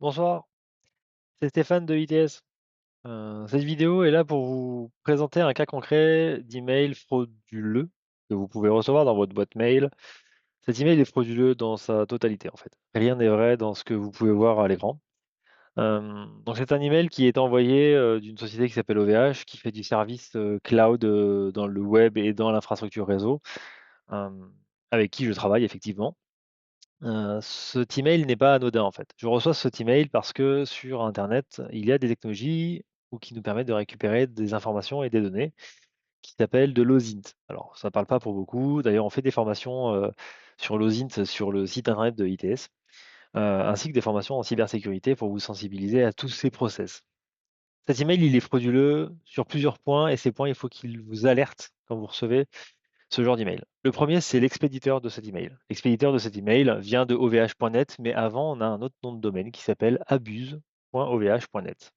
Bonsoir, c'est Stéphane de ITS. Cette vidéo est là pour vous présenter un cas concret d'email frauduleux que vous pouvez recevoir dans votre boîte mail. Cet email est frauduleux dans sa totalité en fait. Rien n'est vrai dans ce que vous pouvez voir à l'écran. Donc c'est un email qui est envoyé d'une société qui s'appelle OVH, qui fait du service cloud dans le web et dans l'infrastructure réseau, euh, avec qui je travaille effectivement. Cet email n'est pas anodin en fait. Je reçois cet email parce que sur internet, il y a des technologies ou qui nous permettent de récupérer des informations et des données qui s'appellent de l'OSINT. Alors ça parle pas pour beaucoup. D'ailleurs, on fait des formations sur l'OSINT sur le site internet de ITS, ainsi que des formations en cybersécurité pour vous sensibiliser à tous ces process. Cet email, il est frauduleux sur plusieurs points et ces points, il faut qu'il vous alerte quand vous recevez ce genre d'email. Le premier, c'est l'expéditeur de cet email. L'expéditeur de cet email vient de ovh.net, mais avant, on a un autre nom de domaine qui s'appelle abuse.ovh.net.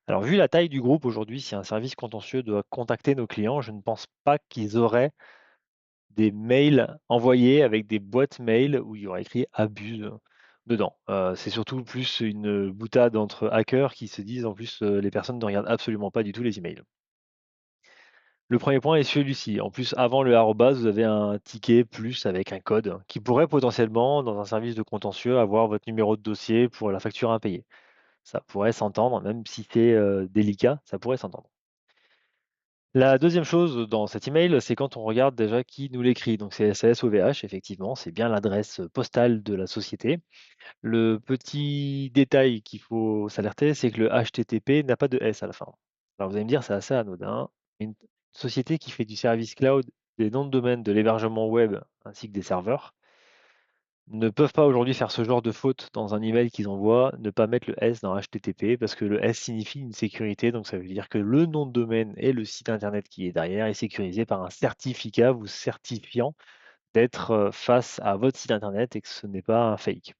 Alors, vu la taille du groupe aujourd'hui, si un service contentieux doit contacter nos clients, je ne pense pas qu'ils auraient des mails envoyés avec des boîtes mail où il y aurait écrit abuse dedans. C'est surtout plus une boutade entre hackers qui se disent en plus les personnes ne regardent absolument pas du tout les emails. Le premier point est celui-ci. En plus, avant le arrobase, vous avez un ticket plus avec un code qui pourrait potentiellement, dans un service de contentieux, avoir votre numéro de dossier pour la facture impayée. Ça pourrait s'entendre, même si c'est délicat, ça pourrait s'entendre. La deuxième chose dans cet email, c'est quand on regarde déjà qui nous l'écrit. Donc c'est SASOVH, effectivement, c'est bien l'adresse postale de la société. Le petit détail qu'il faut s'alerter, c'est que le HTTP n'a pas de S à la fin. Alors vous allez me dire, c'est assez anodin. Une société qui fait du service cloud, des noms de domaine, de l'hébergement web ainsi que des serveurs ne peuvent pas aujourd'hui faire ce genre de faute dans un email qu'ils envoient, ne pas mettre le S dans HTTP parce que le S signifie une sécurité, donc ça veut dire que le nom de domaine et le site internet qui est derrière est sécurisé par un certificat vous certifiant d'être face à votre site internet et que ce n'est pas un fake.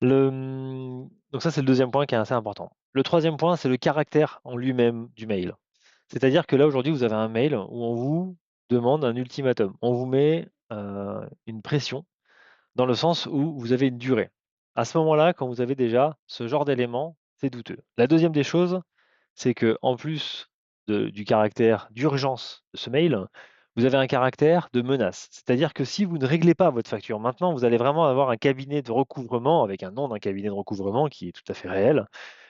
Donc ça, c'est le deuxième point qui est assez important. Le troisième point, c'est le caractère en lui-même du mail. C'est-à-dire que là, aujourd'hui, vous avez un mail où on vous demande un ultimatum. On vous met une pression dans le sens où vous avez une durée. À ce moment-là, quand vous avez déjà ce genre d'élément, c'est douteux. La deuxième des choses, c'est que en plus du caractère d'urgence de ce mail, vous avez un caractère de menace. C'est-à-dire que si vous ne réglez pas votre facture maintenant, vous allez vraiment avoir un cabinet de recouvrement avec un nom d'un cabinet de recouvrement qui est tout à fait réel,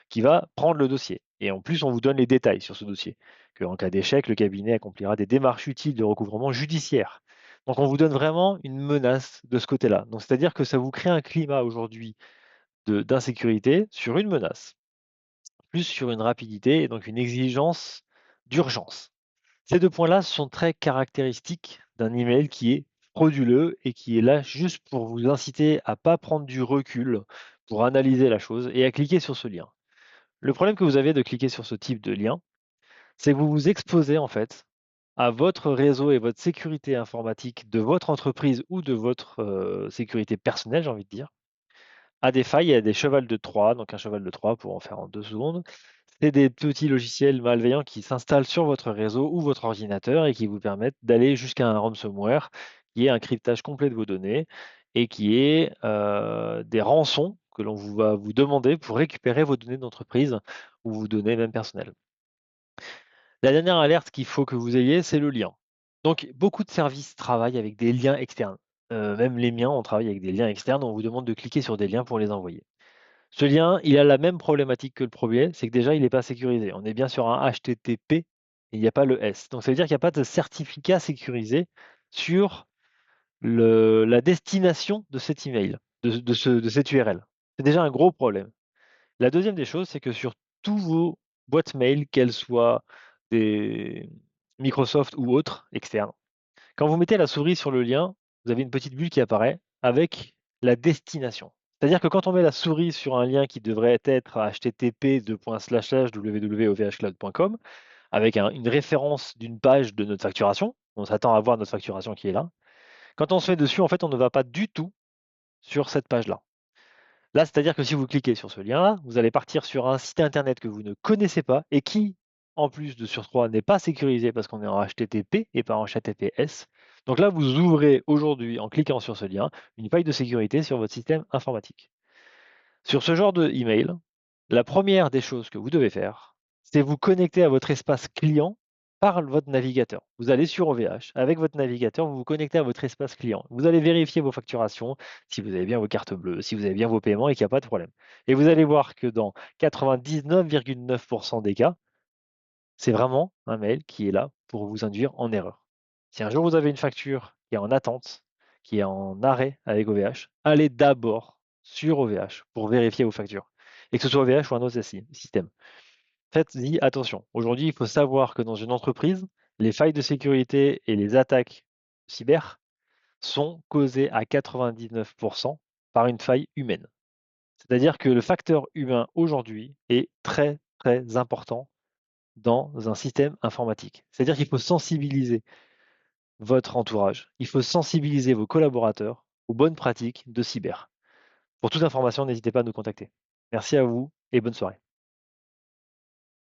qui va prendre le dossier. Et en plus, on vous donne les détails sur ce dossier. Qu'en cas d'échec, le cabinet accomplira des démarches utiles de recouvrement judiciaire. Donc on vous donne vraiment une menace de ce côté-là. Donc c'est-à-dire que ça vous crée un climat aujourd'hui d'insécurité sur une menace plus sur une rapidité et donc une exigence d'urgence. Ces deux points-là sont très caractéristiques d'un email qui est frauduleux et qui est là juste pour vous inciter à ne pas prendre du recul pour analyser la chose et à cliquer sur ce lien. Le problème que vous avez de cliquer sur ce type de lien, c'est que vous vous exposez en fait à votre réseau et votre sécurité informatique de votre entreprise ou de votre sécurité personnelle, j'ai envie de dire, à des failles et à des chevals de Troie. Donc un cheval de Troie, pour en faire en 2 secondes, c'est des petits logiciels malveillants qui s'installent sur votre réseau ou votre ordinateur et qui vous permettent d'aller jusqu'à un ransomware qui est un cryptage complet de vos données et qui est des rançons que l'on va vous demander pour récupérer vos données d'entreprise ou vos données même personnelles. La dernière alerte qu'il faut que vous ayez, c'est le lien. Donc, beaucoup de services travaillent avec des liens externes. Même les miens, on travaille avec des liens externes. On vous demande de cliquer sur des liens pour les envoyer. Ce lien, il a la même problématique que le premier, c'est que déjà, il n'est pas sécurisé. On est bien sur un HTTP et il n'y a pas le S. Donc, ça veut dire qu'il n'y a pas de certificat sécurisé sur la destination de cet email, de cette URL. C'est déjà un gros problème. La deuxième des choses, c'est que sur tous vos boîtes mail, qu'elles soient des Microsoft ou autres externes, quand vous mettez la souris sur le lien, vous avez une petite bulle qui apparaît avec la destination. C'est-à-dire que quand on met la souris sur un lien qui devrait être http://www.ovhcloud.com avec une référence d'une page de notre facturation, on s'attend à voir notre facturation qui est là. Quand on se met dessus, en fait, on ne va pas du tout sur cette page-là. Là, c'est-à-dire que si vous cliquez sur ce lien-là, vous allez partir sur un site internet que vous ne connaissez pas et qui, en plus de surcroît, n'est pas sécurisé parce qu'on est en HTTP et pas en HTTPS. Donc là, vous ouvrez aujourd'hui, en cliquant sur ce lien, une faille de sécurité sur votre système informatique. Sur ce genre de email, la première des choses que vous devez faire, c'est vous connecter à votre espace client par votre navigateur. Vous allez sur OVH, avec votre navigateur, vous vous connectez à votre espace client. Vous allez vérifier vos facturations, si vous avez bien vos cartes bleues, si vous avez bien vos paiements et qu'il n'y a pas de problème. Et vous allez voir que dans 99,9% des cas, c'est vraiment un mail qui est là pour vous induire en erreur. Si un jour vous avez une facture qui est en attente, qui est en arrêt avec OVH, allez d'abord sur OVH pour vérifier vos factures. Et que ce soit OVH ou un autre système. Faites-y attention. Aujourd'hui, il faut savoir que dans une entreprise, les failles de sécurité et les attaques cyber sont causées à 99% par une faille humaine. C'est-à-dire que le facteur humain aujourd'hui est très très important dans un système informatique. C'est-à-dire qu'il faut sensibiliser votre entourage, il faut sensibiliser vos collaborateurs aux bonnes pratiques de cyber. Pour toute information, n'hésitez pas à nous contacter. Merci à vous et bonne soirée.